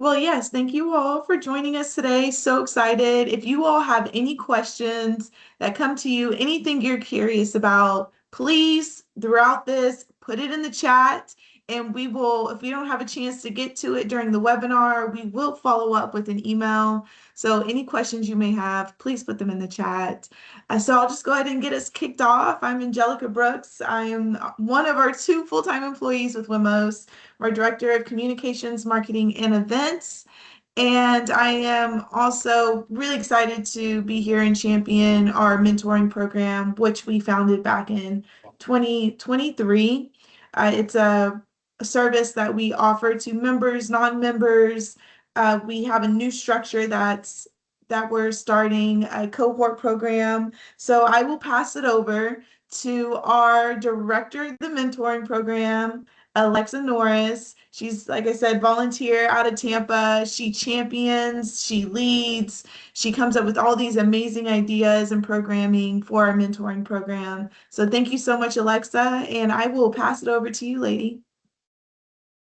Well, yes, thank you all for joining us today. So excited. If you all have any questions that come to you, anything you're curious about, please, throughout this, put it in the chat. And we will, if we don't have a chance to get to it during the webinar, we will follow up with an email. So any questions you may have, please put them in the chat. So I'll just go ahead and get us kicked off. I'm Angelica Brooks. I am one of our two full-time employees with WIMOs. Our Director of Communications, Marketing, and Events. And I am also really excited to be here and champion our mentoring program, which we founded back in 2023. It's a service that we offer to members, non-members. We have a new structure that we're starting, a cohort program. So I will pass it over to our director of the mentoring program, Alexa Norris. She's, like I said, volunteer out of Tampa. She champions, she leads, she comes up with all these amazing ideas and programming for our mentoring program. So thank you so much, Alexa, and I will pass it over to you, lady.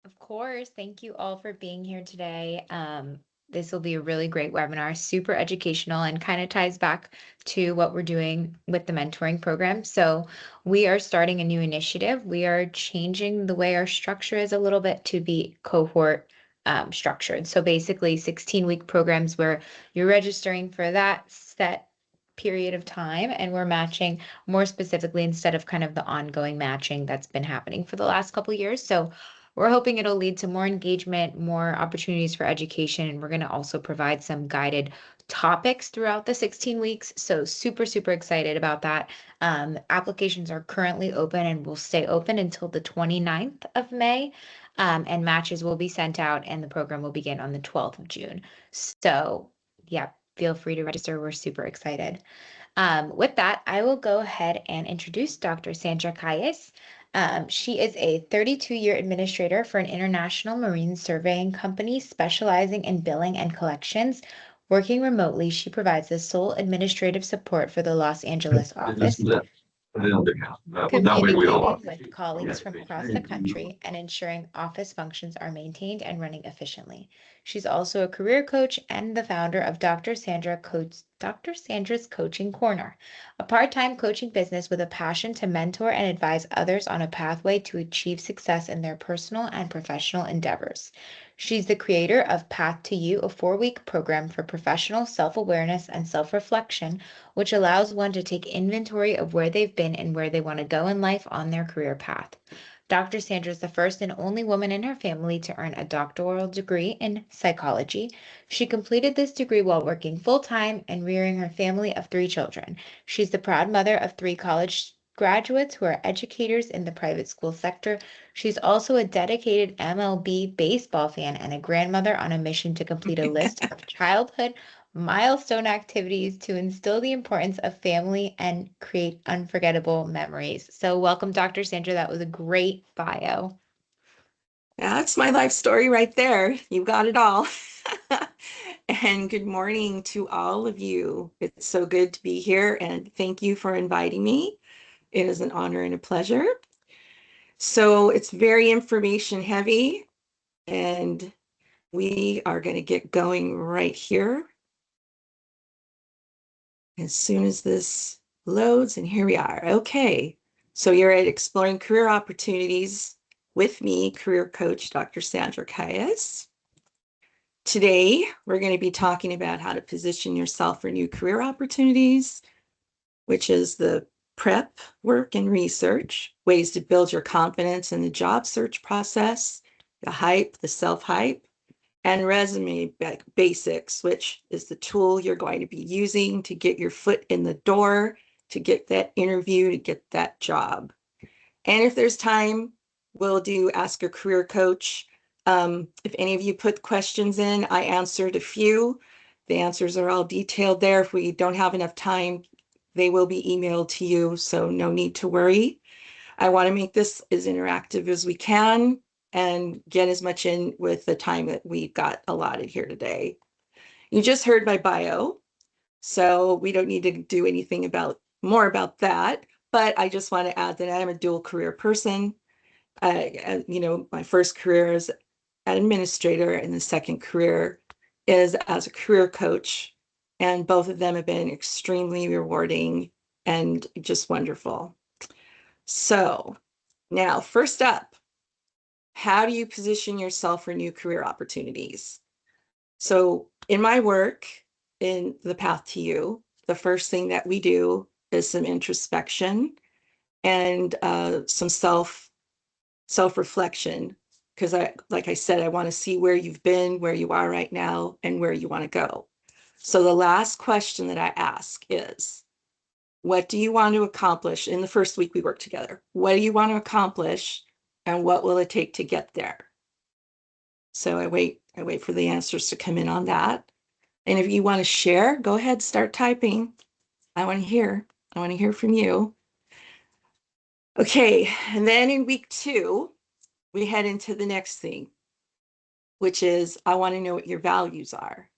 Of course. Thank you all for being here today. This will be a really great webinar, super educational, and kind of ties back to what we're doing with the mentoring program. So we are starting a new initiative. We are changing the way our structure is a little bit to be cohort structured. So basically 16-week programs where you're registering for that set period of time, and we're matching more specifically instead of kind of the ongoing matching that's been happening for the last couple of years. So we're hoping it'll lead to more engagement, more opportunities for education, and we're going to also provide some guided topics throughout the 16 weeks. So super, super excited about that. Applications are currently open and will stay open until the 29th of May. And matches will be sent out and the program will begin on the 12th of June. So yeah, feel free to register. We're super excited. With that, I will go ahead and introduce Dr. Sandra Calles. She is a 32-year administrator for an international marine surveying company specializing in billing and collections. Working remotely, she provides the sole administrative support for the Los Angeles office, communicating with colleagues from across the country and ensuring office functions are maintained and running efficiently. She's also a career coach and the founder of Dr. Sandra's Coaching Corner, a part-time coaching business with a passion to mentor and advise others on a pathway to achieve success in their personal and professional endeavors. She's the creator of Path to You, a 4-week program for professional self-awareness and self-reflection, which allows one to take inventory of where they've been and where they want to go in life on their career path. Dr. Sandra is the first and only woman in her family to earn a doctoral degree in psychology. She completed this degree while working full-time and rearing her family of 3 children. She's the proud mother of 3 college graduates who are educators in the private school sector. She's also a dedicated MLB baseball fan and a grandmother on a mission to complete a list of childhood milestone activities to instill the importance of family and create unforgettable memories. So welcome, Dr. Sandra. That was a great bio. That's my life story right there. You got it all. And good morning to all of you. It's so good to be here and thank you for inviting me. It is an honor and a pleasure. So it's very information heavy and we are going to get going right here as soon as this loads. And here we are. Okay, so you're at Exploring Career Opportunities with me, career coach, Dr. Sandra Calles. Today, we're going to be talking about how to position yourself for new career opportunities, which is the prep work and research, ways to build your confidence in the job search process, the hype, the self-hype, and resume basics, which is the tool you're going to be using to get your foot in the door, to get that interview, to get that job. And if there's time, we'll do Ask a Career Coach. If any of you put questions in, I answered a few. The answers are all detailed there. If we don't have enough time, they will be emailed to you, so no need to worry. I want to make this as interactive as we can and get as much in with the time that we've got allotted here today. You just heard my bio, so we don't need to do anything more about that, but I just want to add that I'm a dual career person. My first career is administrator, and the second career is as a career coach. And both of them have been extremely rewarding and just wonderful. So now, first up, how do you position yourself for new career opportunities? So in my work, in the Path to You, the first thing that we do is some introspection and some self-reflection, because like I said, I want to see where you've been, where you are right now, and where you want to go. So the last question that I ask is, what do you want to accomplish in the first week we work together? What do you want to accomplish, and what will it take to get there? So I wait for the answers to come in on that. And if you want to share, go ahead, start typing. I want to hear from you. Okay, and then in week 2, we head into the next thing, which is I want to know what your values are.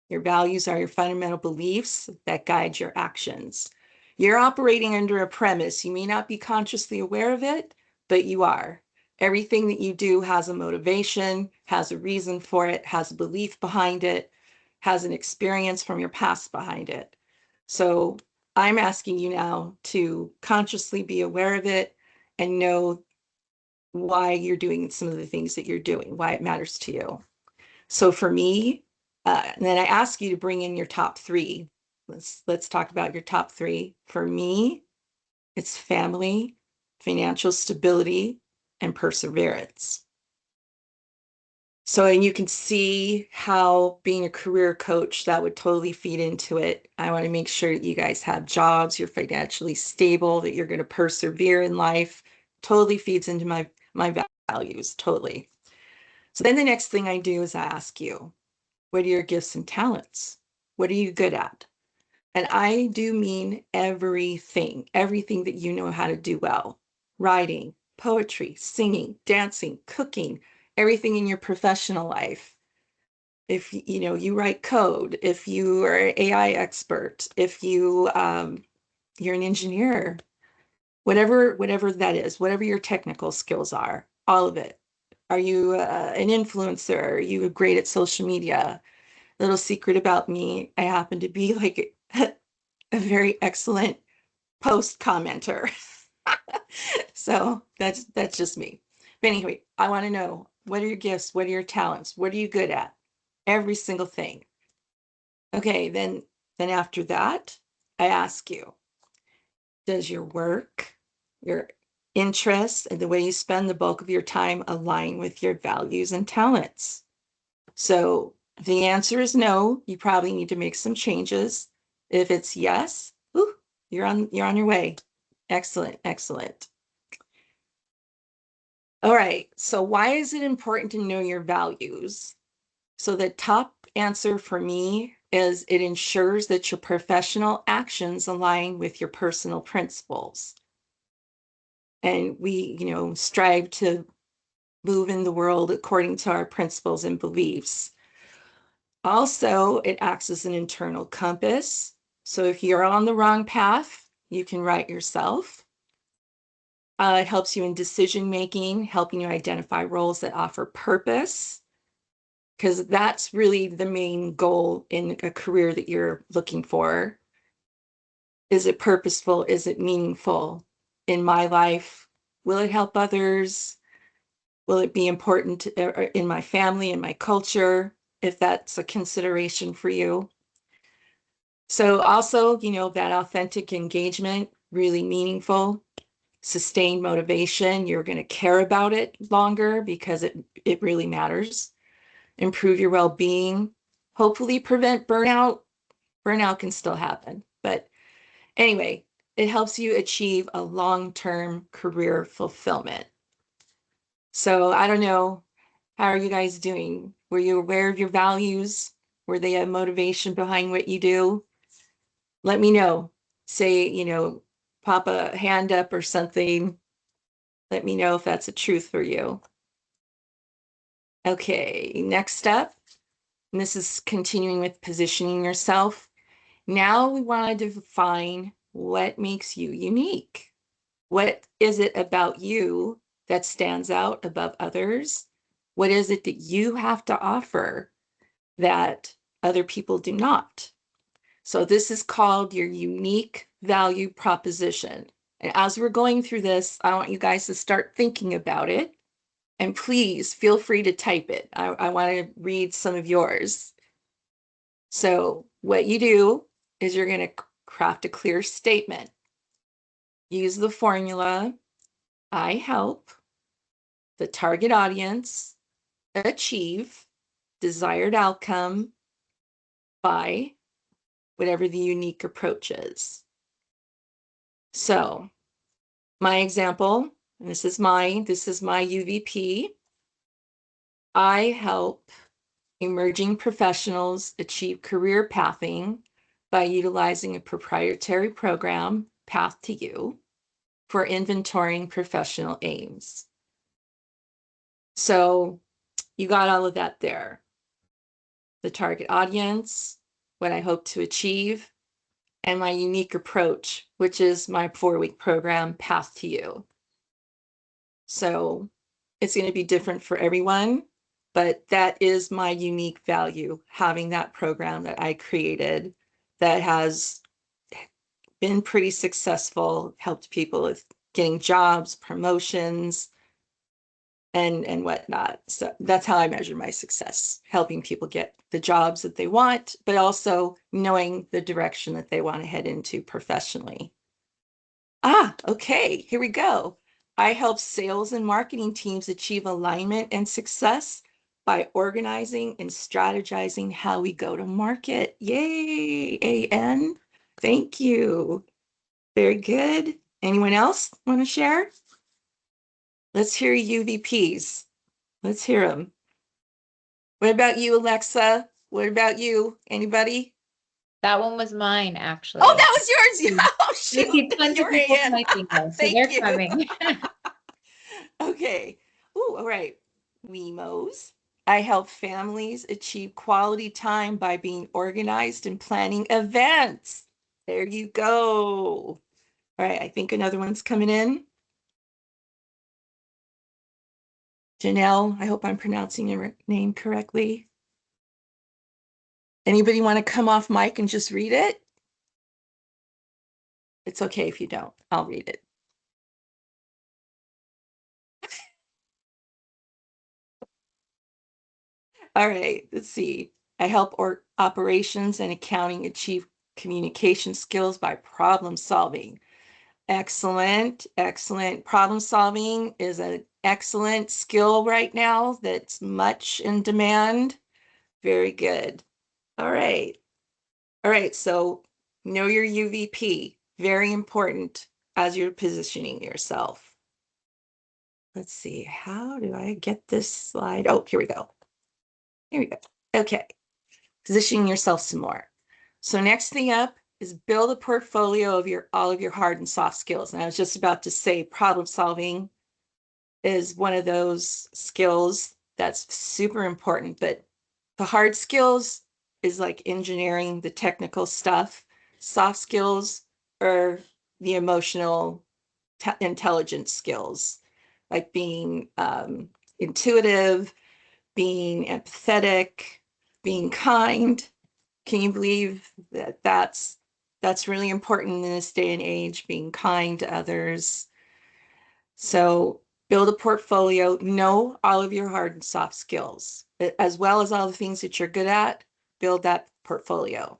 Your values are your fundamental beliefs that guide your actions. You're operating under a premise. You may not be consciously aware of it, but you are. Everything that you do has a motivation, has a reason for it, has a belief behind it, has an experience from your past behind it. So I'm asking you now to consciously be aware of it and know why you're doing some of the things that you're doing, why it matters to you. So for me, and then I ask you to bring in your top 3. Let's talk about your top 3. For me, it's family, financial stability, and perseverance. So, and you can see how being a career coach, that would totally feed into it. I want to make sure that you guys have jobs, you're financially stable, that you're going to persevere in life. Totally feeds into my values, totally. So then the next thing I do is I ask you, what are your gifts and talents? What are you good at? And I do mean everything that you know how to do well. Writing, poetry, singing, dancing, cooking, everything in your professional life. If you know you write code, if you are an AI expert, if you're an engineer, whatever that is, whatever your technical skills are, all of it. Are you an influencer? Are you great at social media? Little secret about me, I happen to be like a very excellent post commenter. So that's just me. But anyway, I want to know, what are your gifts? What are your talents? What are you good at? Every single thing. Okay, then after that, I ask you, does your work, your interests, and the way you spend the bulk of your time align with your values and talents? So if the answer is no, you probably need to make some changes. If it's yes, ooh, you're on your way. Excellent, excellent. All right, so why is it important to know your values? So the top answer for me is it ensures that your professional actions align with your personal principles. And we, strive to move in the world according to our principles and beliefs. Also, it acts as an internal compass. So if you're on the wrong path, you can right yourself. It helps you in decision making, helping you identify roles that offer purpose, because that's really the main goal in a career that you're looking for. Is it purposeful? Is it meaningful in my life? Will it help others? Will it be important in my family, in my culture, if that's a consideration for you? So also, that authentic engagement, really meaningful, sustained motivation. You're going to care about it longer because it really matters. Improve your well-being, hopefully prevent burnout. Burnout can still happen, but anyway, it helps you achieve a long-term career fulfillment. So I don't know, how are you guys doing? Were you aware of your values? Were they a motivation behind what you do? Let me know. Say, pop a hand up or something. Let me know if that's a truth for you. Okay, next up, and this is continuing with positioning yourself. Now we want to define what makes you unique. What is it about you that stands out above others? What is it that you have to offer that other people do not? So this is called your unique value proposition. And as we're going through this, I want you guys to start thinking about it. And please feel free to type it. I want to read some of yours. So what you do is you're going to craft a clear statement. Use the formula, I help the target audience achieve desired outcome by whatever the unique approach is. So my example, and this is my UVP. I help emerging professionals achieve career pathing by utilizing a proprietary program, Path to You, for inventorying professional aims. So you got all of that there. The target audience, what I hope to achieve, and my unique approach, which is my 4-week program, Path to You. So it's going to be different for everyone, but that is my unique value, having that program that I created that has been pretty successful, helped people with getting jobs, promotions, and whatnot. So that's how I measure my success, helping people get the jobs that they want, but also knowing the direction that they want to head into professionally. Okay, here we go. I help sales and marketing teams achieve alignment and success by organizing and strategizing how we go to market. Yay, AN. Thank you. Very good. Anyone else want to share? Let's hear UVPs. Let's hear them. What about you, Alexa? What about you? Anybody? That one was mine, actually. Oh, that was yours. Oh, I shoot. see tons of people Ann. typing though, so Thank they're you. coming. Okay. Ooh, all right. WIMOs. I help families achieve quality time by being organized and planning events. There you go. All right, I think another one's coming in. Janelle, I hope I'm pronouncing your name correctly. Anybody want to come off mic and just read it? It's okay if you don't. I'll read it. All right, let's see. I help operations and accounting achieve communication skills by problem solving. Excellent, excellent. Problem solving is an excellent skill right now that's much in demand. Very good. All right. All right, so know your UVP. Very important as you're positioning yourself. Let's see, how do I get this slide? Oh, here we go. Here we go. Okay, positioning yourself some more. So next thing up is build a portfolio of all of your hard and soft skills. And I was just about to say problem solving is one of those skills that's super important, but the hard skills is like engineering, the technical stuff. Soft skills are the emotional intelligence skills, like being intuitive, being empathetic, being kind. Can you believe that that's really important in this day and age, being kind to others? So build a portfolio, know all of your hard and soft skills, as well as all the things that you're good at, build that portfolio.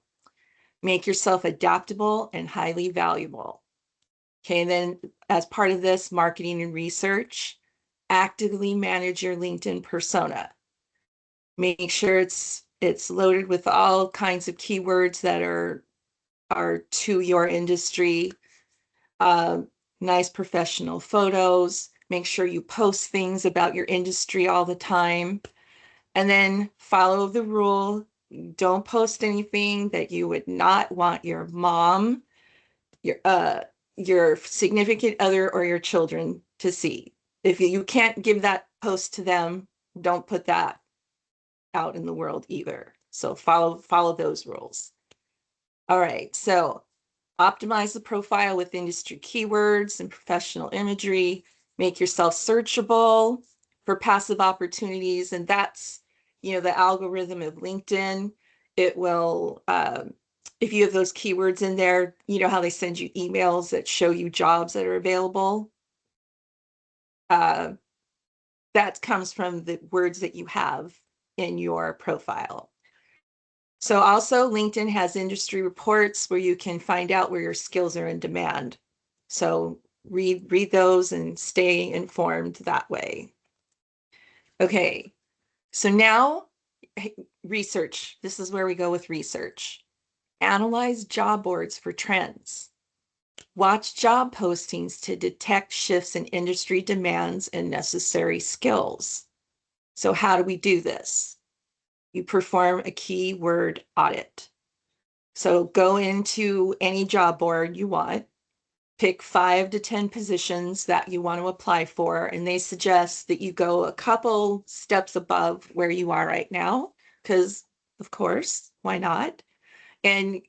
Make yourself adaptable and highly valuable. Okay, and then as part of this, marketing and research, actively manage your LinkedIn persona. Make sure it's loaded with all kinds of keywords that are to your industry. Nice professional photos. Make sure you post things about your industry all the time. And then follow the rule. Don't post anything that you would not want your mom, your significant other, or your children to see. If you can't give that post to them, don't put that out in the world either. So follow those rules. All right, so optimize the profile with industry keywords and professional imagery. Make yourself searchable. for passive opportunities, and that's, the algorithm of LinkedIn. It will, if you have those keywords in there, you know how they send you emails that show you jobs that are available. That comes from the words that you have in your profile. So also LinkedIn has industry reports where you can find out where your skills are in demand. So read those and stay informed that way. Okay, so now research. This is where we go with research. Analyze job boards for trends. Watch job postings to detect shifts in industry demands and necessary skills. So how do we do this? You perform a keyword audit. So go into any job board you want, pick 5 to 10 positions that you want to apply for, and they suggest that you go a couple steps above where you are right now, because of course, why not? And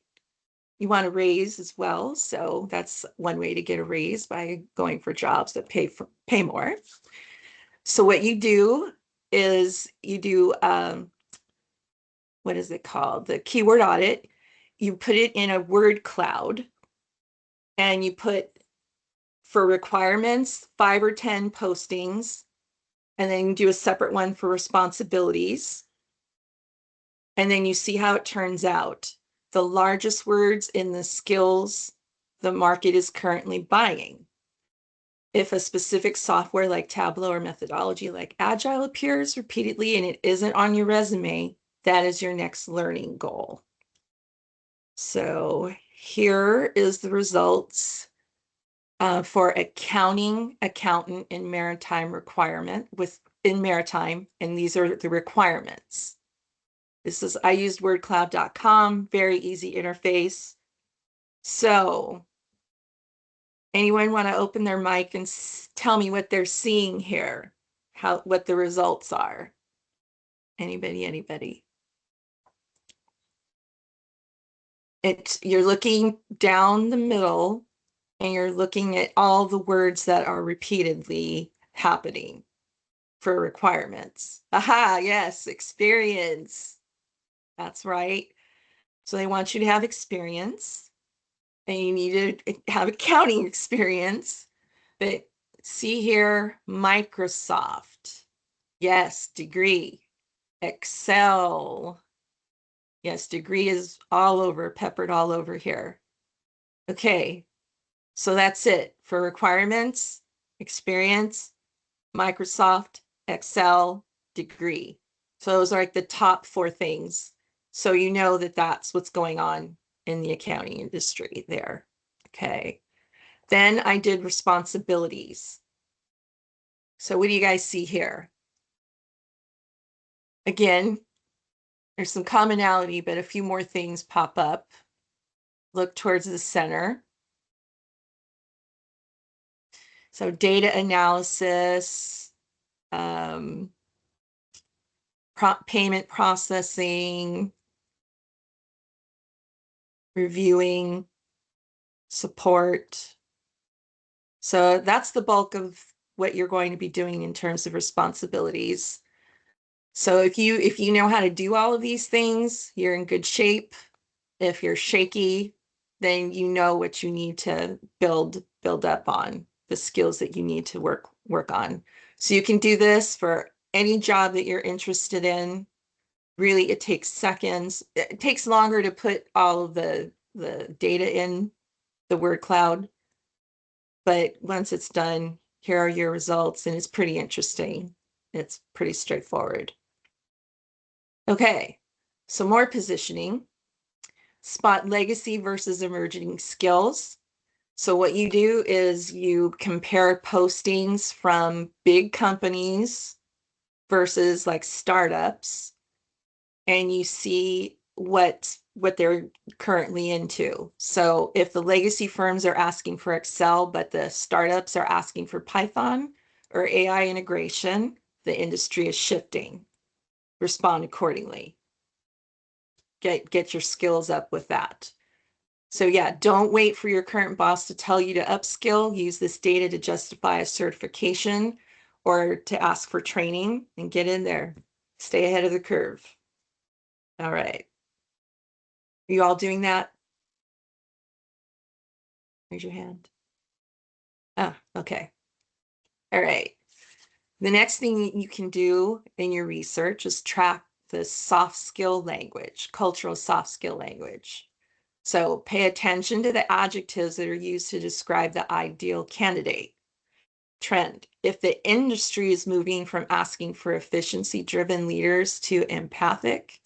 you want to raise as well. So that's one way to get a raise, by going for jobs that pay more. So what you do is you do, what is it called? The keyword audit. You put it in a word cloud, and you put, for requirements, 5 or 10 postings, and then you do a separate one for responsibilities. And then you see how it turns out. The largest words in the skills the market is currently buying. If a specific software like Tableau or methodology like Agile appears repeatedly and it isn't on your resume, that is your next learning goal. So here is the results for accounting accountant in Maritime requirement in Maritime, and these are the requirements. I used wordcloud.com, very easy interface. So anyone want to open their mic and tell me what they're seeing here? What the results are? Anybody? You're looking down the middle, and you're looking at all the words that are repeatedly happening for requirements. Aha, yes, experience. That's right. So they want you to have experience, and you need to have accounting experience. But see here, Microsoft. Yes, degree. Excel. Yes, degree is all over, peppered all over here. Okay, so that's it for requirements, experience, Microsoft, Excel, degree. So those are like the top 4 things. So you know that that's what's going on in the accounting industry there. Okay. Then I did responsibilities. So what do you guys see here? Again, there's some commonality, but a few more things pop up. Look towards the center. So data analysis, payment processing, reviewing, support. So that's the bulk of what you're going to be doing in terms of responsibilities. So if you know how to do all of these things, you're in good shape. If you're shaky, then you know what you need to build up on, the skills that you need to work on. So you can do this for any job that you're interested in. Really, it takes seconds. It takes longer to put all of the data in the word cloud, but once it's done, here are your results, and it's pretty interesting. It's pretty straightforward. Okay, so more positioning. Spot legacy versus emerging skills. So what you do is you compare postings from big companies versus like startups, and you see what they're currently into. So if the legacy firms are asking for Excel, but the startups are asking for Python or AI integration, the industry is shifting. Respond accordingly. Get your skills up with that. So yeah, don't wait for your current boss to tell you to upskill. Use this data to justify a certification or to ask for training and get in there. Stay ahead of the curve. All right. Are you all doing that? Raise your hand. Ah, okay. All right. The next thing you can do in your research is track the soft skill language, cultural soft skill language. So pay attention to the adjectives that are used to describe the ideal candidate. Trend. If the industry is moving from asking for efficiency-driven leaders to empathic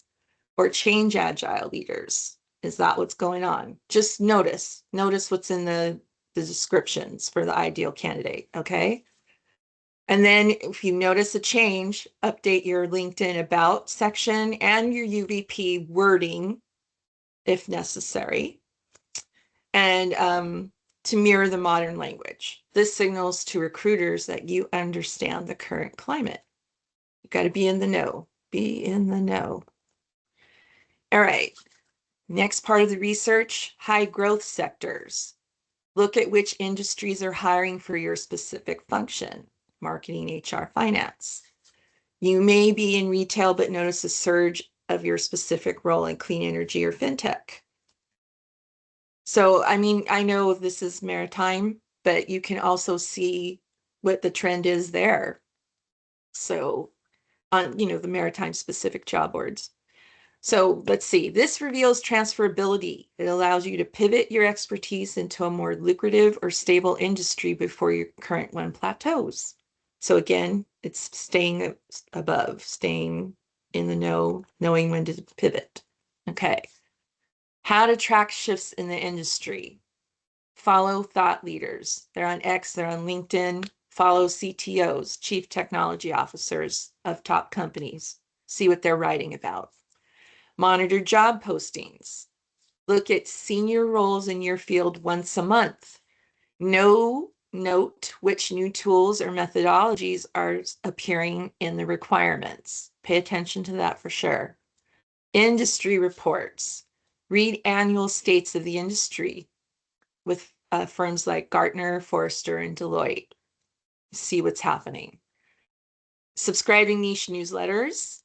or change agile leaders, is that what's going on? Just notice what's in the descriptions for the ideal candidate, okay? And then if you notice a change, update your LinkedIn About section and your UVP wording if necessary, and to mirror the modern language. This signals to recruiters that you understand the current climate. You've got to be in the know. Be in the know. All right. Next part of the research, high growth sectors. Look at which industries are hiring for your specific function, marketing, HR, finance. You may be in retail, but notice a surge of your specific role in clean energy or fintech. So, I mean, I know this is maritime, but you can also see what the trend is there. So on, the maritime specific job boards. So let's see, this reveals transferability. It allows you to pivot your expertise into a more lucrative or stable industry before your current one plateaus. So again, it's staying above, staying in the know, knowing when to pivot. Okay. How to track shifts in the industry. Follow thought leaders. They're on X, they're on LinkedIn. Follow CTOs, chief technology officers of top companies. See what they're writing about. Monitor job postings. Look at senior roles in your field once a month. Note which new tools or methodologies are appearing in the requirements. Pay attention to that for sure. Industry reports. Read annual states of the industry with firms like Gartner, Forrester, and Deloitte. See what's happening. Subscribing niche newsletters.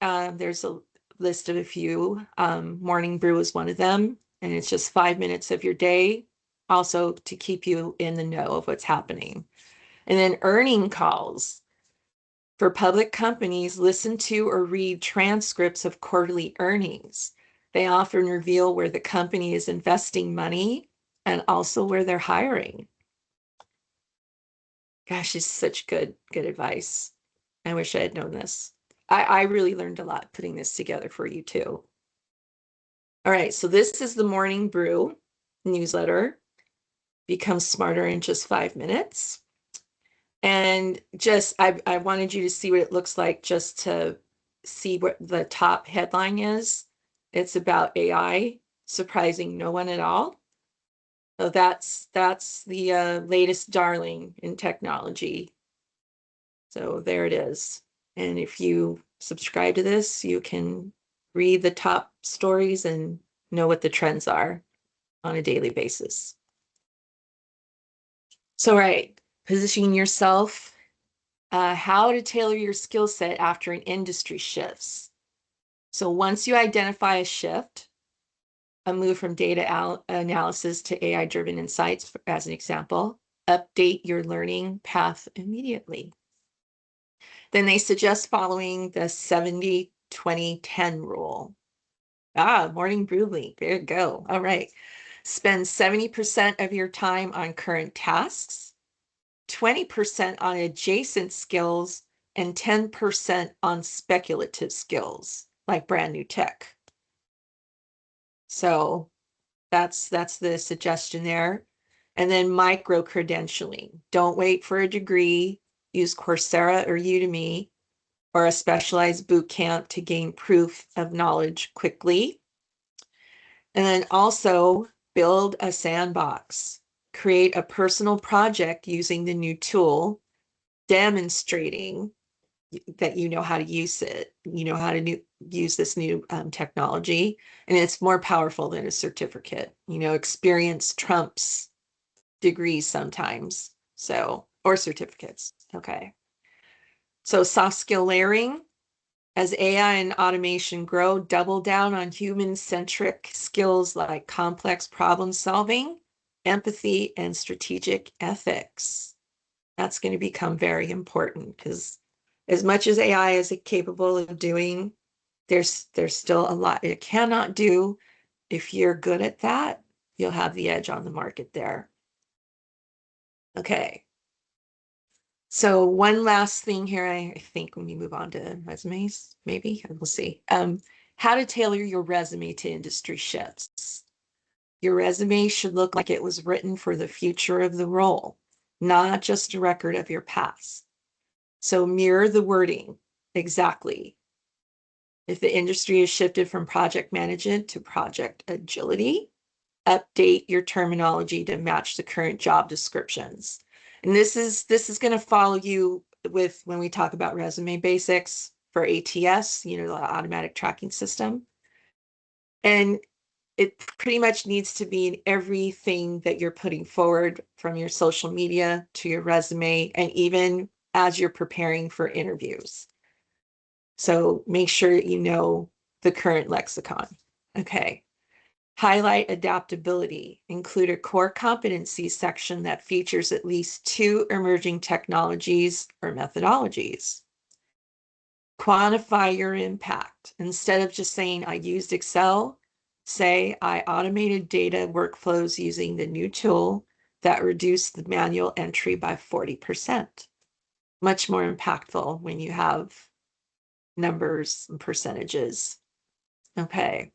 There's a list of a few. Morning Brew is one of them, and it's just 5 minutes of your day, also to keep you in the know of what's happening. And then earning calls. For public companies, listen to or read transcripts of quarterly earnings. They often reveal where the company is investing money and also where they're hiring. Gosh, it's such good advice. I wish I had known this. I really learned a lot putting this together for you too. All right, so this is the Morning Brew newsletter. Become smarter in just 5 minutes. And just, I wanted you to see what it looks like just to see what the top headline is. It's about AI surprising no one at all. So that's the latest darling in technology. So there it is. And if you subscribe to this, you can read the top stories and know what the trends are on a daily basis. So, right, positioning yourself, how to tailor your skill set after an industry shifts. So once you identify a shift, a move from data analysis to AI-driven insights, as an example, update your learning path immediately. Then they suggest following the 70-20-10 rule. Morning Brew Link. There you go. All right. Spend 70% of your time on current tasks, 20% on adjacent skills, and 10% on speculative skills, like brand new tech. So that's the suggestion there. And then micro credentialing. Don't wait for a degree. Use Coursera or Udemy or a specialized boot camp to gain proof of knowledge quickly. And then also build a sandbox. Create a personal project using the new tool, demonstrating that you know how to use it, you know how to use this new technology, and it's more powerful than a certificate. Experience trumps degrees sometimes, so, or certificates. Okay. So soft skill layering. As AI and automation grow, double down on human-centric skills like complex problem solving, empathy, and strategic ethics. That's going to become very important because as much as AI is capable of doing, there's still a lot it cannot do. If you're good at that, you'll have the edge on the market there. Okay. So one last thing here, I think when we move on to resumes, maybe, we'll see. How to tailor your resume to industry shifts. Your resume should look like it was written for the future of the role, not just a record of your past. So mirror the wording exactly. If the industry has shifted from project management to project agility, update your terminology to match the current job descriptions. And this is going to follow you with when we talk about resume basics for ATS, the automatic tracking system. And it pretty much needs to be in everything that you're putting forward, from your social media to your resume, and even as you're preparing for interviews. So make sure you know the current lexicon. Okay. Highlight adaptability. Include a core competency section that features at least 2 emerging technologies or methodologies. Quantify your impact. Instead of just saying, I used Excel, say, I automated data workflows using the new tool that reduced the manual entry by 40%. Much more impactful when you have numbers and percentages. Okay.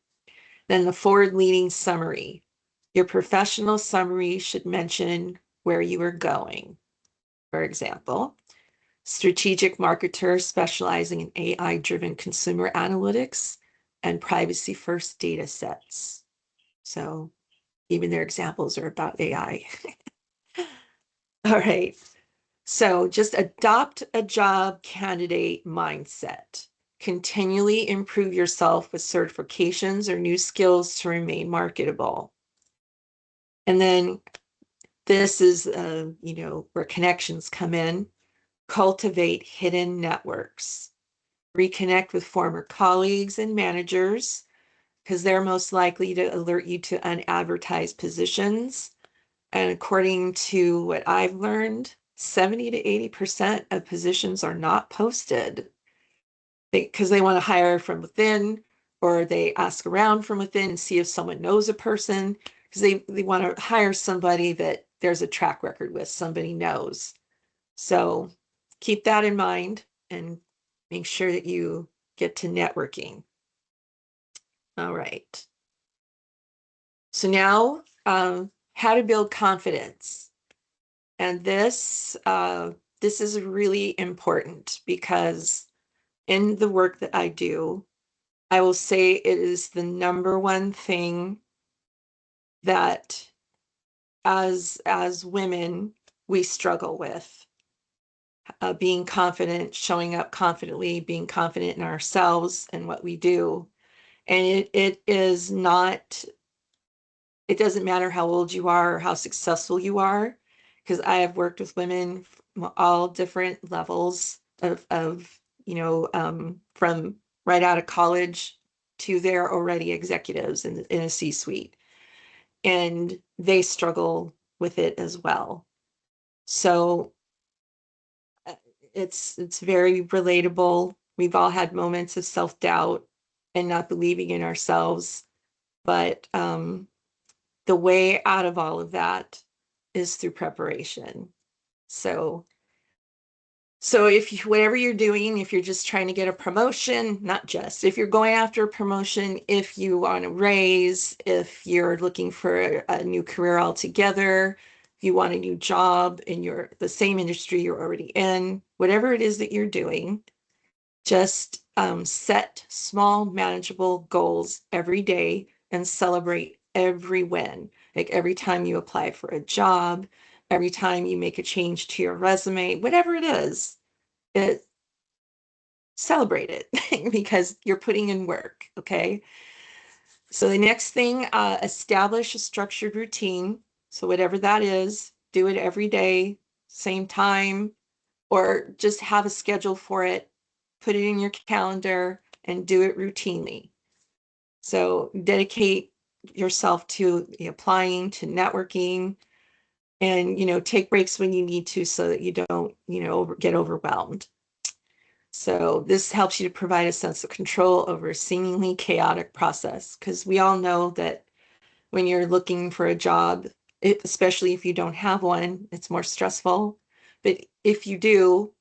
Then the forward-leaning summary. Your professional summary should mention where you are going. For example, strategic marketer specializing in AI-driven consumer analytics and privacy-first data sets. So even their examples are about AI. All right. So just adopt a job candidate mindset. Continually improve yourself with certifications or new skills to remain marketable. And then this is, where connections come in. Cultivate hidden networks. Reconnect with former colleagues and managers because they're most likely to alert you to unadvertised positions. And according to what I've learned, 70 to 80% of positions are not posted because they want to hire from within, or they ask around from within and see if someone knows a person, because they want to hire somebody that there's a track record with, somebody knows. So keep that in mind and make sure that you get to networking. All right. So now, how to build confidence. And this is really important because in the work that I do, I will say it is the number one thing that as women we struggle with. Being confident, showing up confidently, being confident in ourselves and what we do. And it is not, it doesn't matter how old you are or how successful you are, because I have worked with women from all different levels of from right out of college to they're already executives in a C-suite, and they struggle with it as well. So it's very relatable. We've all had moments of self-doubt and not believing in ourselves, but the way out of all of that is through preparation. So if whatever you're doing, if you're just trying to get a promotion, not just, if you're going after a promotion, if you want a raise, if you're looking for a new career altogether, if you want a new job in the same industry you're already in, whatever it is that you're doing, just set small, manageable goals every day and celebrate every win. Like every time you apply for a job, every time you make a change to your resume, whatever it is, celebrate it because you're putting in work, okay? So the next thing, establish a structured routine. So whatever that is, do it every day, same time, or just have a schedule for it, put it in your calendar and do it routinely. So dedicate yourself to applying, to networking, and, take breaks when you need to so that you don't, get overwhelmed. So this helps you to provide a sense of control over a seemingly chaotic process, because we all know that when you're looking for a job, especially if you don't have one, it's more stressful. But if you do,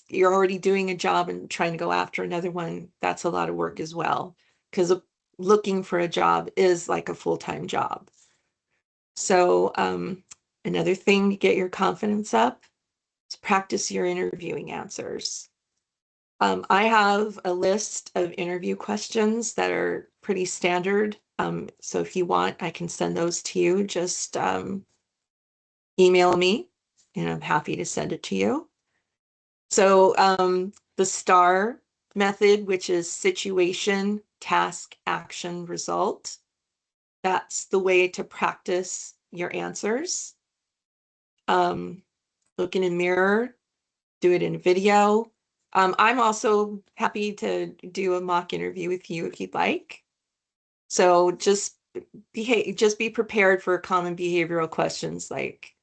you're already doing a job and trying to go after another one. That's a lot of work as well, because looking for a job is like a full-time job. So another thing to get your confidence up is practice your interviewing answers. I have a list of interview questions that are pretty standard. So if you want, I can send those to you. Just email me and I'm happy to send it to you. So the STAR method, which is situation, task, action, result. That's the way to practice your answers. Look in a mirror, do it in a video. I'm also happy to do a mock interview with you if you'd like. So just be prepared for common behavioral questions like,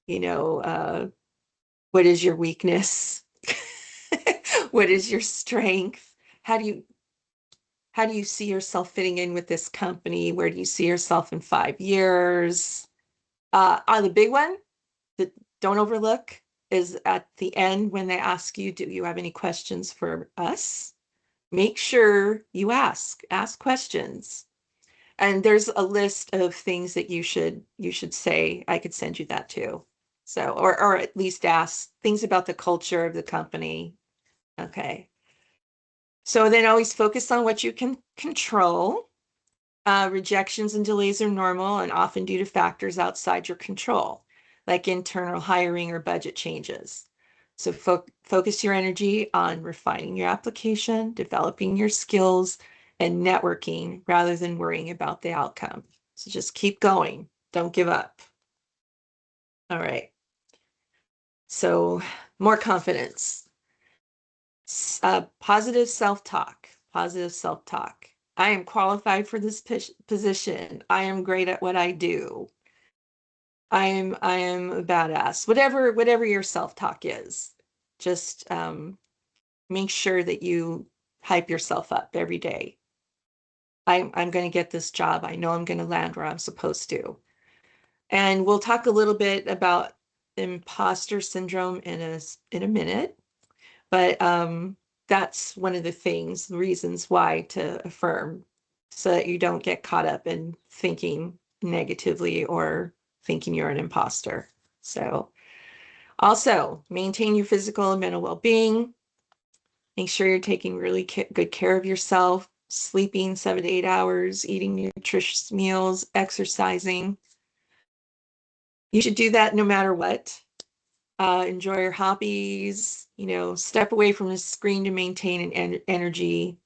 what is your weakness? What is your strength? How do you see yourself fitting in with this company? Where do you see yourself in 5 years? The big one that don't overlook is at the end when they ask you, do you have any questions for us? Make sure you ask questions. And there's a list of things that you should say. I could send you that too. So, or at least ask things about the culture of the company. Okay. So then always focus on what you can control. Rejections and delays are normal and often due to factors outside your control, like internal hiring or budget changes. So focus your energy on refining your application, developing your skills, and networking rather than worrying about the outcome. So just keep going. Don't give up. All right. So more confidence. Positive self-talk. Positive self-talk. I am qualified for this position. I am great at what I do. I am a badass. Whatever your self-talk is, just make sure that you hype yourself up every day. I'm going to get this job. I know I'm going to land where I'm supposed to. And we'll talk a little bit about imposter syndrome in a minute. But that's one of the reasons why to affirm, so that you don't get caught up in thinking negatively or thinking you're an imposter. So also maintain your physical and mental well-being. Make sure you're taking really good care of yourself, sleeping 7 to 8 hours, eating nutritious meals, exercising. You should do that no matter what. Enjoy your hobbies, step away from the screen to maintain an energy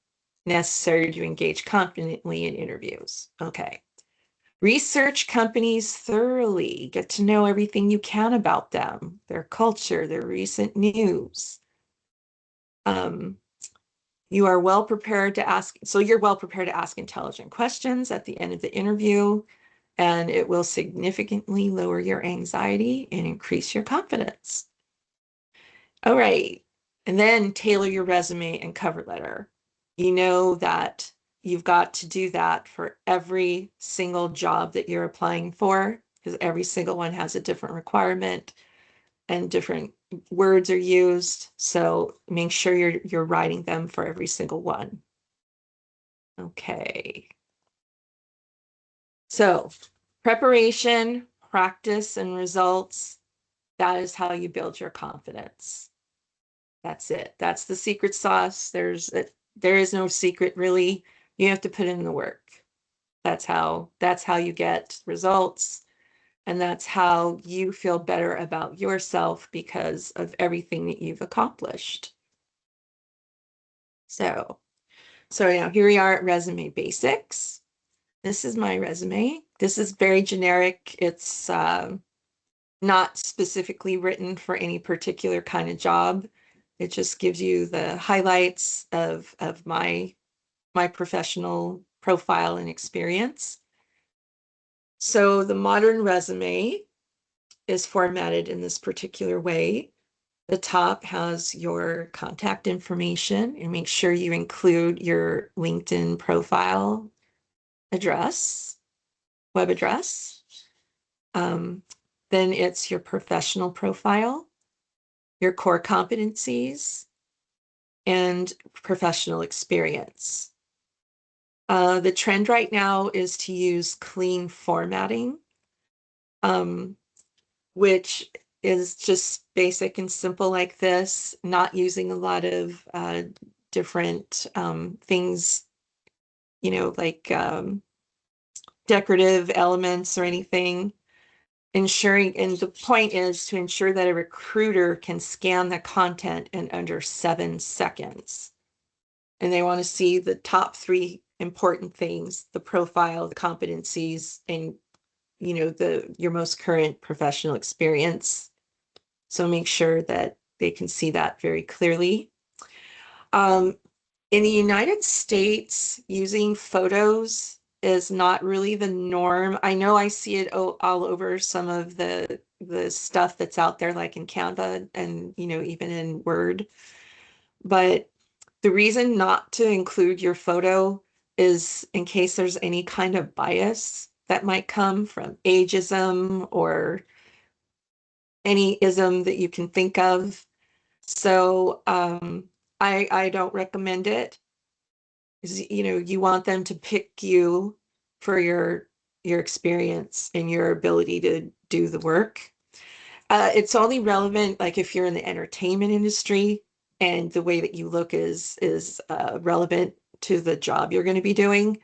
necessary to engage confidently in interviews. Okay. Research companies thoroughly. Get to know everything you can about them, their culture, their recent news. You're well prepared to ask intelligent questions at the end of the interview, and it will significantly lower your anxiety and increase your confidence. All right. And then tailor your resume and cover letter. You know that you've got to do that for every single job that you're applying for, because every single one has a different requirement and different words are used. So make sure you're writing them for every single one. Okay. So preparation, practice, and results, that is how you build your confidence. That's it. That's the secret sauce. There is no secret really. You have to put in the work. That's how you get results. And that's how you feel better about yourself because of everything that you've accomplished. So now here we are at resume basics. This is my resume. This is very generic. It's not specifically written for any particular kind of job. It just gives you the highlights of my professional profile and experience. So the modern resume is formatted in this particular way. The top has your contact information, and make sure you include your LinkedIn profile address, web address. Then it's your professional profile, your core competencies, and professional experience. The trend right now is to use clean formatting, which is just basic and simple like this, not using a lot of different things, like decorative elements or anything. Ensuring, and the point is to ensure that a recruiter can scan the content in under 7 seconds. And they want to see the top 3 important things: the profile, the competencies, and your most current professional experience. So make sure that they can see that very clearly. In the United States, using photos is not really the norm. I know I see it all over some of the stuff that's out there, like in Canva and even in Word. But the reason not to include your photo is in case there's any kind of bias that might come from ageism or any ism that you can think of. So I don't recommend it. You want them to pick you for your experience and your ability to do the work. It's only relevant like if you're in the entertainment industry and the way that you look is relevant to the job you're going to be doing,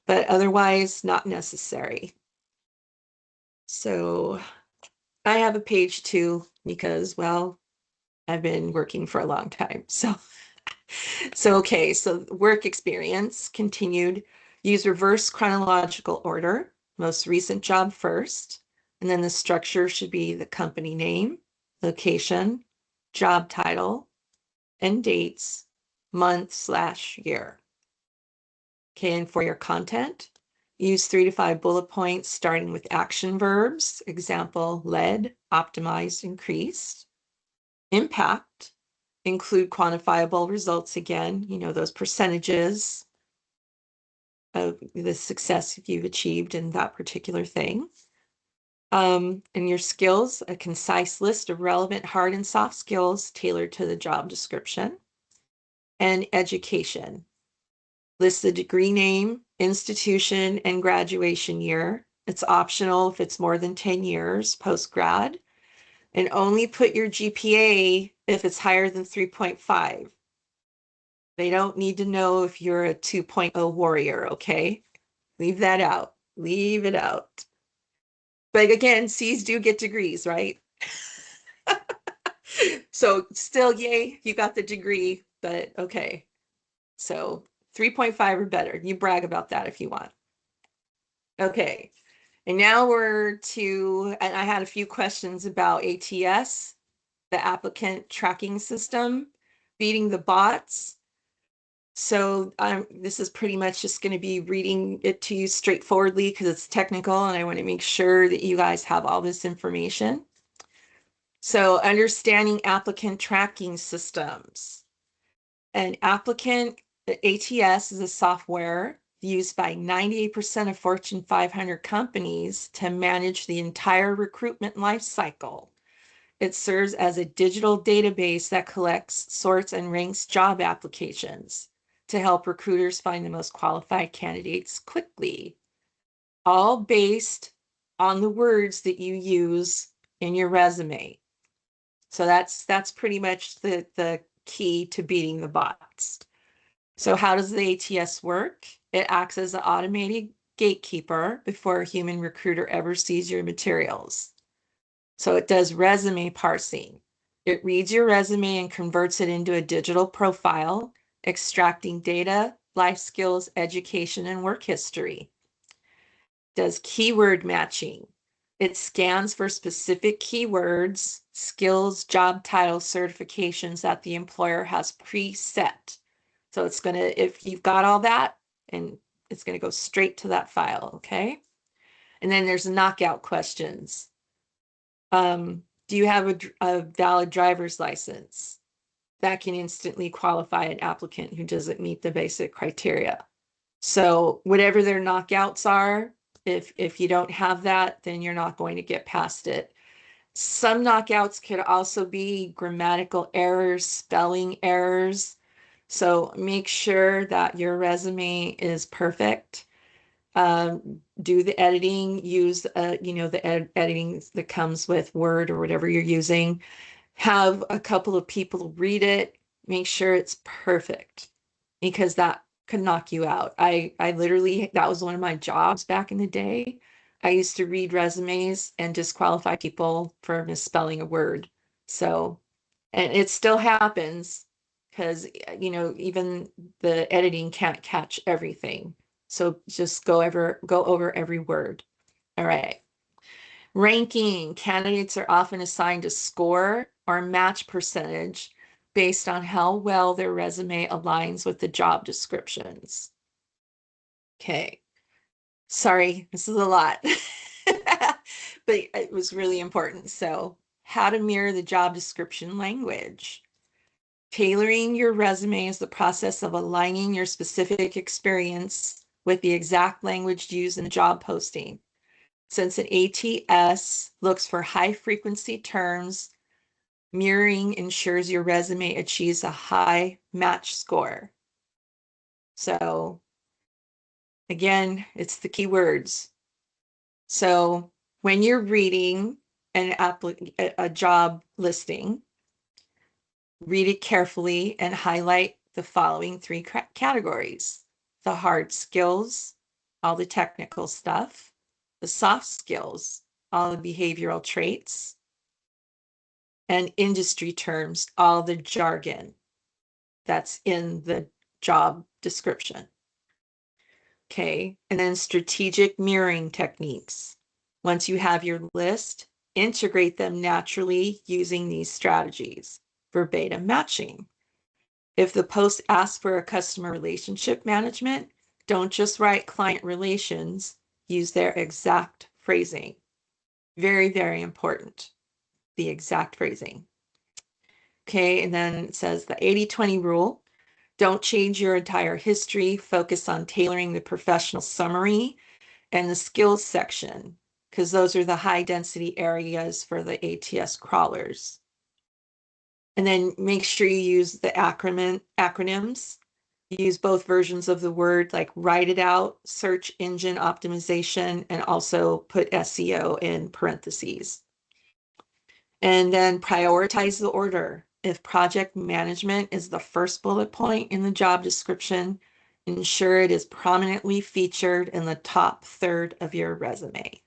but otherwise not necessary. So I have a page too because, well, I've been working for a long time. So okay, so work experience continued. Use reverse chronological order, most recent job first, and then the structure should be the company name, location, job title, and dates, month/year. Okay, and for your content, use 3 to 5 bullet points starting with action verbs. Example: led, optimized, increased. Impact, include quantifiable results again, those percentages of the success you've achieved in that particular thing. And your skills, a concise list of relevant hard and soft skills tailored to the job description. And education, list the degree name, institution, and graduation year. It's optional if it's more than 10 years post-grad. And only put your GPA if it's higher than 3.5. They don't need to know if you're a 2.0 warrior, okay? Leave that out. Leave it out. But again, C's do get degrees, right? So still, yay, you got the degree, but okay. So 3.5 or better. You brag about that if you want. Okay. And now and I had a few questions about ATS, the applicant tracking system, beating the bots. So this is pretty much just going to be reading it to you straightforwardly because it's technical and I want to make sure that you guys have all this information. So understanding applicant tracking systems. An applicant ATS is a software used by 98% of Fortune 500 companies to manage the entire recruitment life cycle. It serves as a digital database that collects, sorts, and ranks job applications to help recruiters find the most qualified candidates quickly, all based on the words that you use in your resume. So that's pretty much the key to beating the bots. So how does the ATS work? It acts as an automated gatekeeper before a human recruiter ever sees your materials. So it does resume parsing. It reads your resume and converts it into a digital profile, extracting data, life skills, education, and work history. Does keyword matching. It scans for specific keywords, skills, job titles, certifications that the employer has preset. So it's going to, if you've got all that, and it's going to go straight to that file, okay? And then there's knockout questions. Do you have a valid driver's license? That can instantly qualify an applicant who doesn't meet the basic criteria. So whatever their knockouts are, if you don't have that, then you're not going to get past it. Some knockouts could also be grammatical errors, spelling errors. So make sure that your resume is perfect. Do the editing, use the editing that comes with Word or whatever you're using. Have a couple of people read it, make sure it's perfect, because that could knock you out. I literally, that was one of my jobs back in the day. I used to read resumes and disqualify people for misspelling a word. So, and it still happens because, even the editing can't catch everything. So just go over every word. All right. Ranking. Candidates are often assigned a score or match percentage based on how well their resume aligns with the job descriptions. Okay. Sorry, this is a lot, but it was really important. So, how to mirror the job description language. Tailoring your resume is the process of aligning your specific experience with the exact language used in the job posting. Since an ATS looks for high frequency terms, mirroring ensures your resume achieves a high match score. So again, it's the keywords. So when you're reading a job listing, read it carefully and highlight the following three categories: the hard skills, all the technical stuff; the soft skills, all the behavioral traits; and industry terms, all the jargon that's in the job description. Okay, and then strategic mirroring techniques. Once you have your list, integrate them naturally using these strategies. Verbatim matching. If the post asks for a customer relationship management, don't just write client relations, use their exact phrasing. Very, very important, the exact phrasing. Okay, and then it says the 80-20 rule. Don't change your entire history. Focus on tailoring the professional summary and the skills section, because those are the high density areas for the ATS crawlers. And then make sure you use the acronyms. Use both versions of the word, like write it out, search engine optimization, and also put SEO in parentheses. And then prioritize the order. If project management is the first bullet point in the job description, ensure it is prominently featured in the top third of your resume.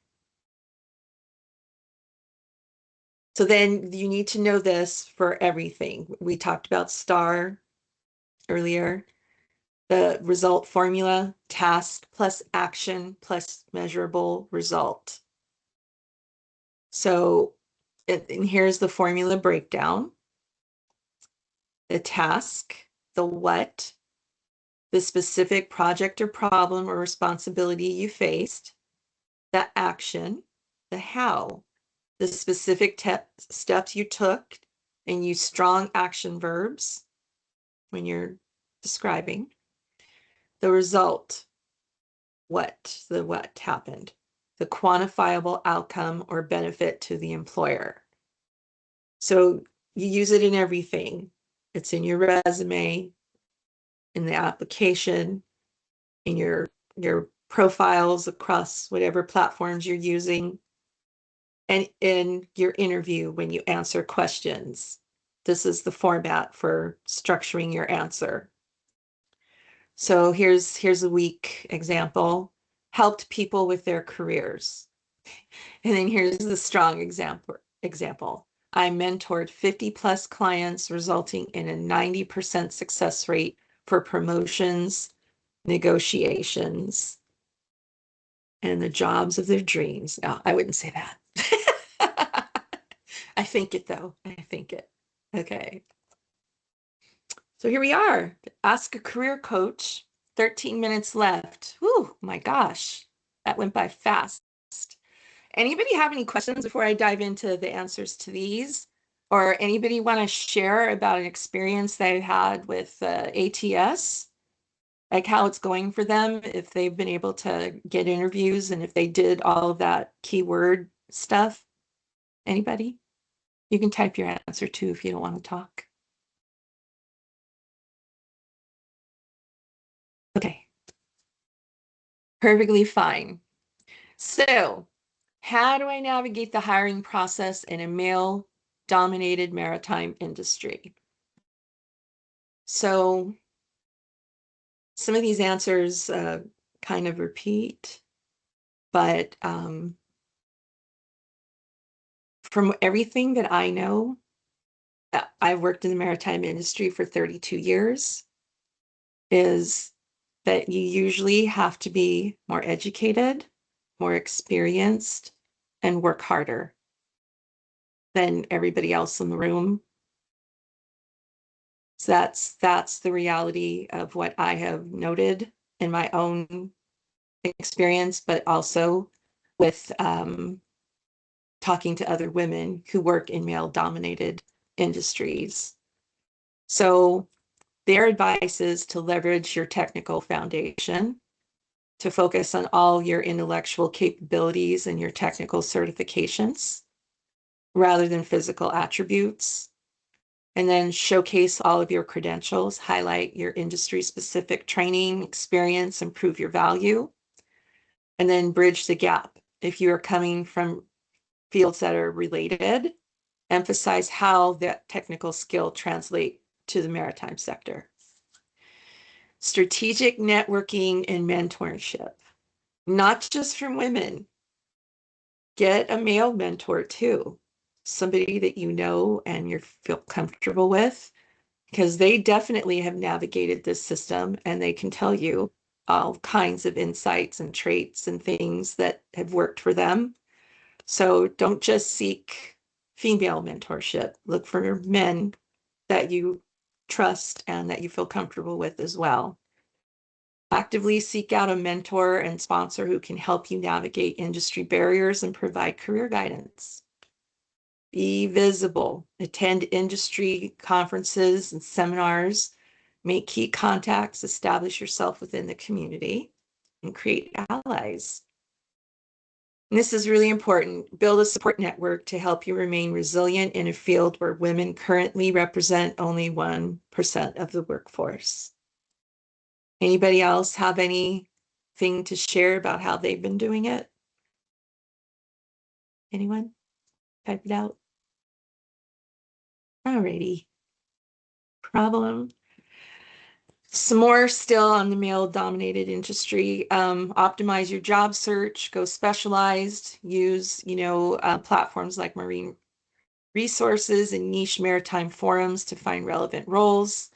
So then you need to know this for everything. We talked about STAR earlier, the result formula: task plus action plus measurable result. So, and here's the formula breakdown. The task, the what, the specific project or problem or responsibility you faced; the action, the how, the specific steps you took, and use strong action verbs when you're describing; the result, what happened; the quantifiable outcome or benefit to the employer. So you use it in everything. It's in your resume, in the application, in your profiles across whatever platforms you're using, and in your interview when you answer questions. This is the format for structuring your answer. So here's a weak example: helped people with their careers. And then here's the strong example. I mentored 50 plus clients, resulting in a 90% success rate for promotions, negotiations, and the jobs of their dreams. No, I wouldn't say that. I think it though. I think it. Okay. So here we are. Ask a career coach. 13 minutes left. Whew, my gosh. That went by fast. Anybody have any questions before I dive into the answers to these? Or anybody want to share about an experience they've had with ATS? Like how it's going for them, if they've been able to get interviews and if they did all of that keyword stuff? Anybody? You can type your answer too if you don't want to talk. Okay. Perfectly fine. So, how do I navigate the hiring process in a male-dominated maritime industry? So, some of these answers kind of repeat, but from everything that I know, I've worked in the maritime industry for 32 years, is that you usually have to be more educated, more experienced, and work harder than everybody else in the room. So that's the reality of what I have noted in my own experience, but also with talking to other women who work in male-dominated industries. So their advice is to leverage your technical foundation, to focus on all your intellectual capabilities and your technical certifications rather than physical attributes. And then showcase all of your credentials, highlight your industry-specific training, experience, and prove your value. And then bridge the gap. If you are coming from fields that are related, emphasize how that technical skill translate to the maritime sector. Strategic networking and mentorship, not just from women. Get a male mentor too, somebody that you know and you feel comfortable with, because they definitely have navigated this system and they can tell you all kinds of insights and traits and things that have worked for them. So don't just seek female mentorship. Look for men that you trust and that you feel comfortable with as well. Actively seek out a mentor and sponsor who can help you navigate industry barriers and provide career guidance. Be visible, attend industry conferences and seminars, make key contacts, establish yourself within the community, and create allies. And this is really important. Build a support network to help you remain resilient in a field where women currently represent only 1% of the workforce. Anybody else have anything to share about how they've been doing it? Anyone? Type it out. Alrighty. Problem. Some more still on the male-dominated industry. Optimize your job search, go specialized, use, platforms like marine resources and niche maritime forums to find relevant roles.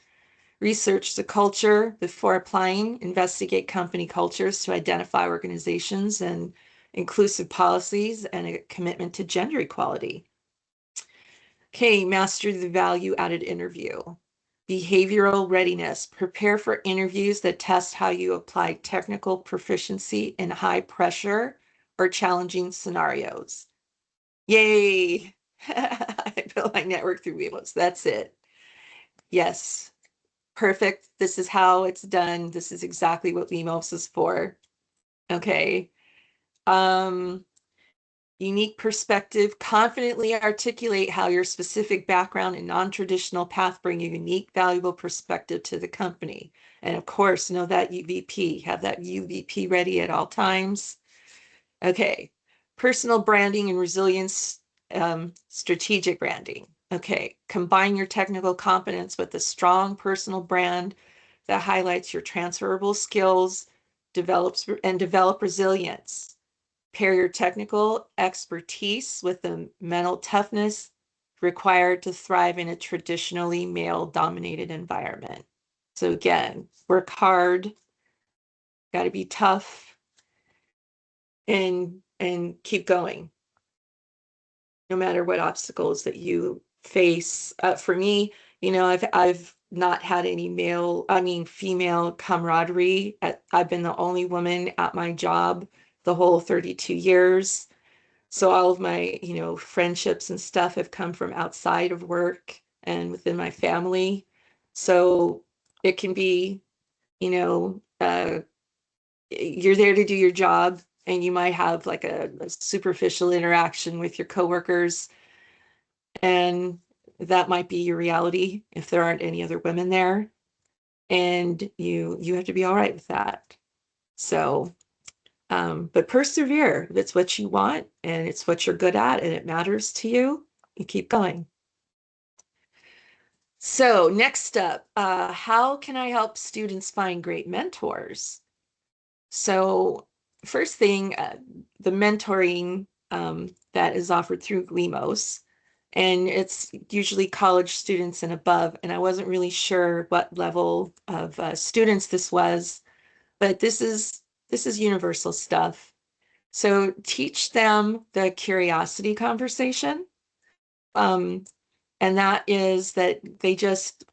Research the culture before applying, investigate company cultures to identify organizations and inclusive policies and a commitment to gender equality. Okay, master the value-added interview. Behavioral readiness. Prepare for interviews that test how you apply technical proficiency in high pressure or challenging scenarios. Yay! I built my network through WIMOs. That's it. Yes. Perfect. This is how it's done. This is exactly what WIMOs is for. Okay. Unique perspective. Confidently articulate how your specific background and non-traditional path bring a unique, valuable perspective to the company. And of course, know that UVP. Have that UVP ready at all times. Okay. Personal branding and resilience, strategic branding. Okay. Combine your technical competence with a strong personal brand that highlights your transferable skills, develop resilience. Pair your technical expertise with the mental toughness required to thrive in a traditionally male-dominated environment. So again, work hard, got to be tough, and keep going. no matter what obstacles that you face. For me, I've not had any female camaraderie. I've been the only woman at my job the whole 32 years. So all of my, friendships and stuff have come from outside of work and within my family. So it can be, you know, you're there to do your job and you might have like a superficial interaction with your coworkers, and that might be your reality if there aren't any other women there, and you have to be all right with that. So but persevere. If it's what you want and it's what you're good at and it matters to you, you keep going. So next up, how can I help students find great mentors? So first thing, the mentoring that is offered through WIMOs, and it's usually college students and above. And I wasn't really sure what level of students this was, but this is universal stuff. So teach them the curiosity conversation. Um, and that is that they just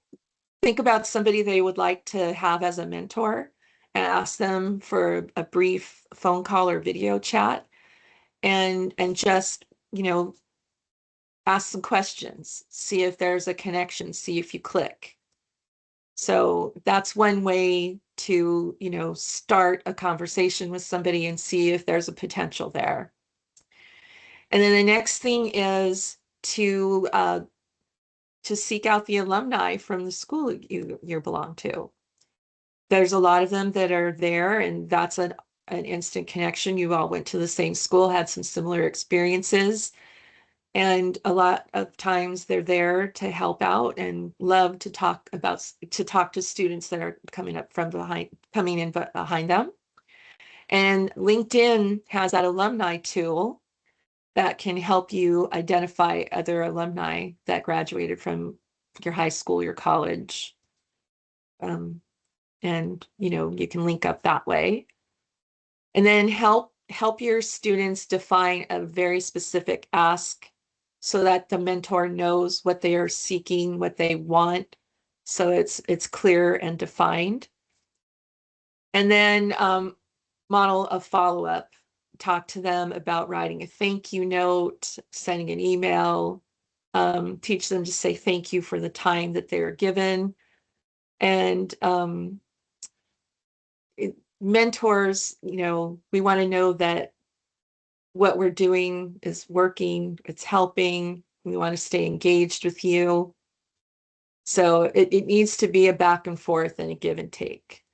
think about somebody they would like to have as a mentor and ask them for a brief phone call or video chat, and just, ask some questions, see if there's a connection, see if you click. So that's one way to, start a conversation with somebody and see if there's a potential there. And then the next thing is to seek out the alumni from the school you belong to. There's a lot of them that are there, and that's an instant connection. You all went to the same school, had some similar experiences, and a lot of times they're there to help out and love to talk to students that are coming in behind them. And LinkedIn has that alumni tool that can help you identify other alumni that graduated from your high school, your college. And you can link up that way. And then help your students define a very specific ask so that the mentor knows what they are seeking, what they want. So it's clear and defined. And then model a follow-up. Talk to them about writing a thank you note, sending an email, teach them to say thank you for the time that they're given. And mentors, we want to know that what we're doing is working, it's helping. We want to stay engaged with you. So it needs to be a back and forth and a give and take.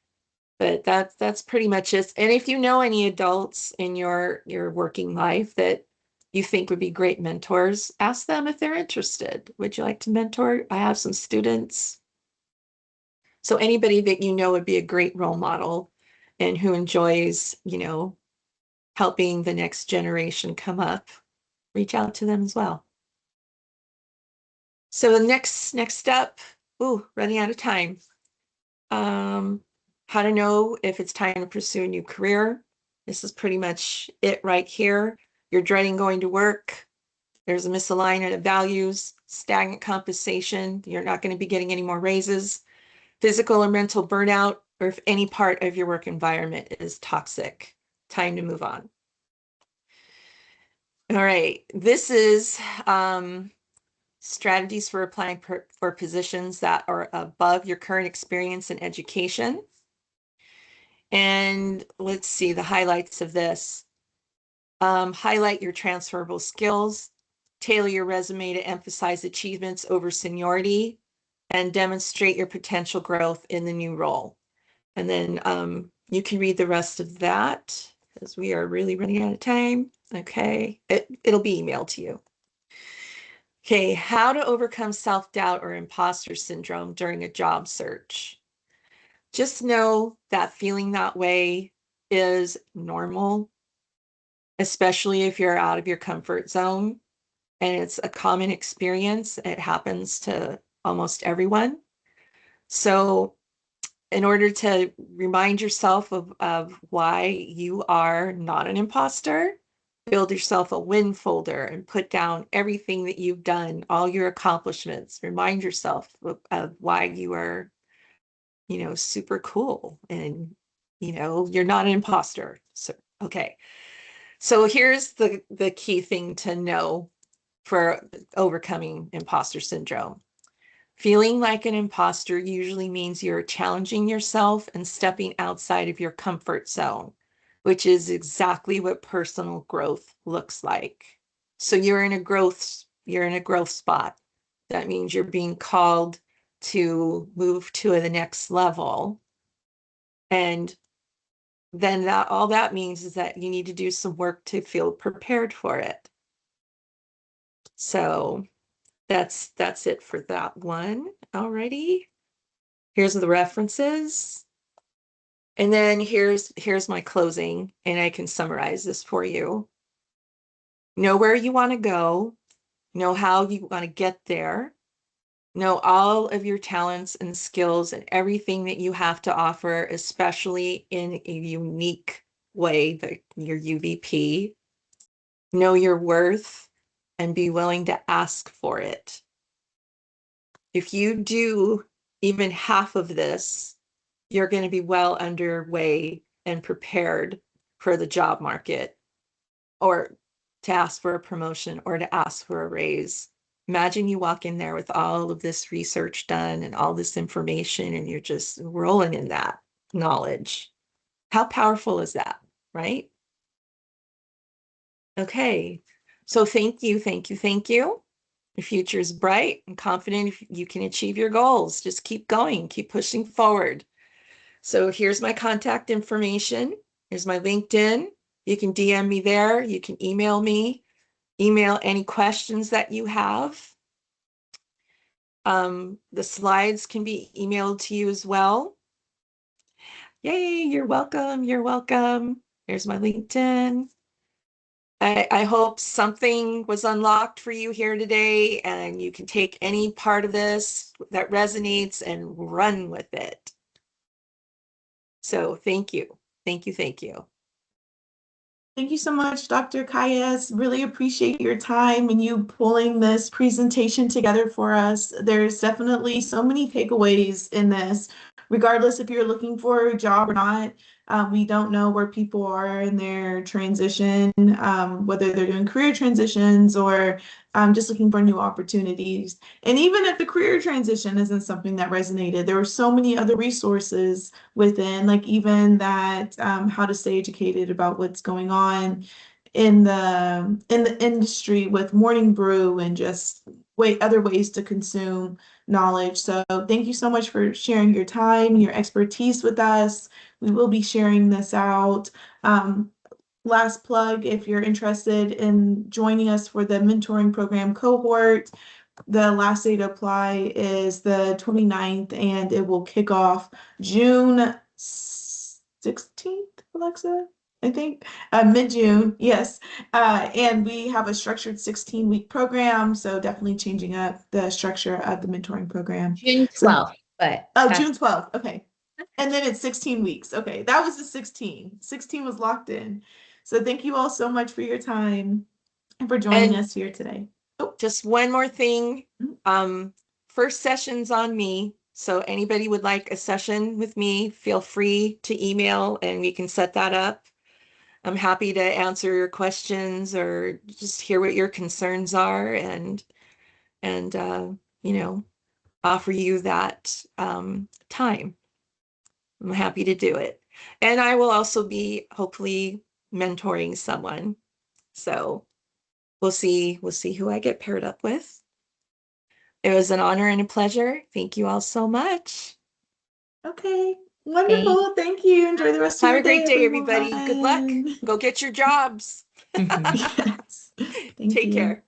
But that's pretty much it. And if you know any adults in your working life that you think would be great mentors, ask them if they're interested. Would you like to mentor? I have some students. So anybody that you know would be a great role model and who enjoys, helping the next generation come up, reach out to them as well. So the next step, running out of time. How to know if it's time to pursue a new career. This is pretty much it right here. You're dreading going to work. There's a misalignment of values, stagnant compensation. You're not going to be getting any more raises, physical or mental burnout, or if any part of your work environment is toxic. Time to move on. All right, this is strategies for applying for positions that are above your current experience and education. And let's see the highlights of this. Highlight your transferable skills, tailor your resume to emphasize achievements over seniority, and demonstrate your potential growth in the new role. And then you can read the rest of that because we are really running out of time. Okay, it'll be emailed to you. Okay, how to overcome self-doubt or imposter syndrome during a job search. Just know that feeling that way is normal, especially if you're out of your comfort zone, and it's a common experience. It happens to almost everyone. So in order to remind yourself of why you are not an imposter, build yourself a win folder and put down everything that you've done, all your accomplishments. Remind yourself of why you are, super cool, and, you're not an imposter. So, okay. So here's the key thing to know for overcoming imposter syndrome. Feeling like an imposter usually means you're challenging yourself and stepping outside of your comfort zone, which is exactly what personal growth looks like. So you're in a growth spot. That means you're being called to move to the next level. And then all that means is that you need to do some work to feel prepared for it. So that's it for that one. Alrighty. Here's the references. And then here's my closing, and I can summarize this for you. Know where you want to go, know how you want to get there, know all of your talents and skills and everything that you have to offer, especially in a unique way, your UVP. Know your worth and be willing to ask for it. If you do even half of this, you're going to be well underway and prepared for the job market, or to ask for a promotion, or to ask for a raise. Imagine you walk in there with all of this research done and all this information, and you're just rolling in that knowledge. How powerful is that, right? Okay, so thank you, thank you, thank you. The future is bright and confident you can achieve your goals. Just keep going, keep pushing forward. So here's my contact information. Here's my LinkedIn. You can DM me there. You can email me. Email any questions that you have. The slides can be emailed to you as well. Yay, you're welcome. You're welcome. Here's my LinkedIn. I hope something was unlocked for you here today, and you can take any part of this that resonates and run with it. So thank you. Thank you. Thank you. Thank you so much, Dr. Calles. Really appreciate your time and you pulling this presentation together for us. There's definitely so many takeaways in this, regardless if you're looking for a job or not. We don't know where people are in their transition, whether they're doing career transitions or just looking for new opportunities. And even if the career transition isn't something that resonated, there were so many other resources within, like even that how to stay educated about what's going on in the industry with Morning Brew and just other ways to consume knowledge. So thank you so much for sharing your time, your expertise with us. We will be sharing this out. Last plug, if you're interested in joining us for the mentoring program cohort, the last day to apply is the 29th, and it will kick off June 16th, Alexa, I think, mid-June, yes. And we have a structured 16-week program, so definitely changing up the structure of the mentoring program. June 12th, but Oh, June 12th, okay. And then it's 16 weeks. Okay, that was the 16. 16 was locked in. So thank you all so much for your time and for joining us here today. Oh, just one more thing. Mhm. First session's on me. So anybody would like a session with me, feel free to email and we can set that up. I'm happy to answer your questions or just hear what your concerns are, and offer you that time. I'm happy to do it. And I will also be hopefully mentoring someone. So we'll see who I get paired up with. It was an honor and a pleasure. Thank you all so much. Okay, wonderful. Thank you. Enjoy the rest of Have your a great day, day, everybody. Good luck. everyone. Go get your jobs. Yes. Thank Take you. care.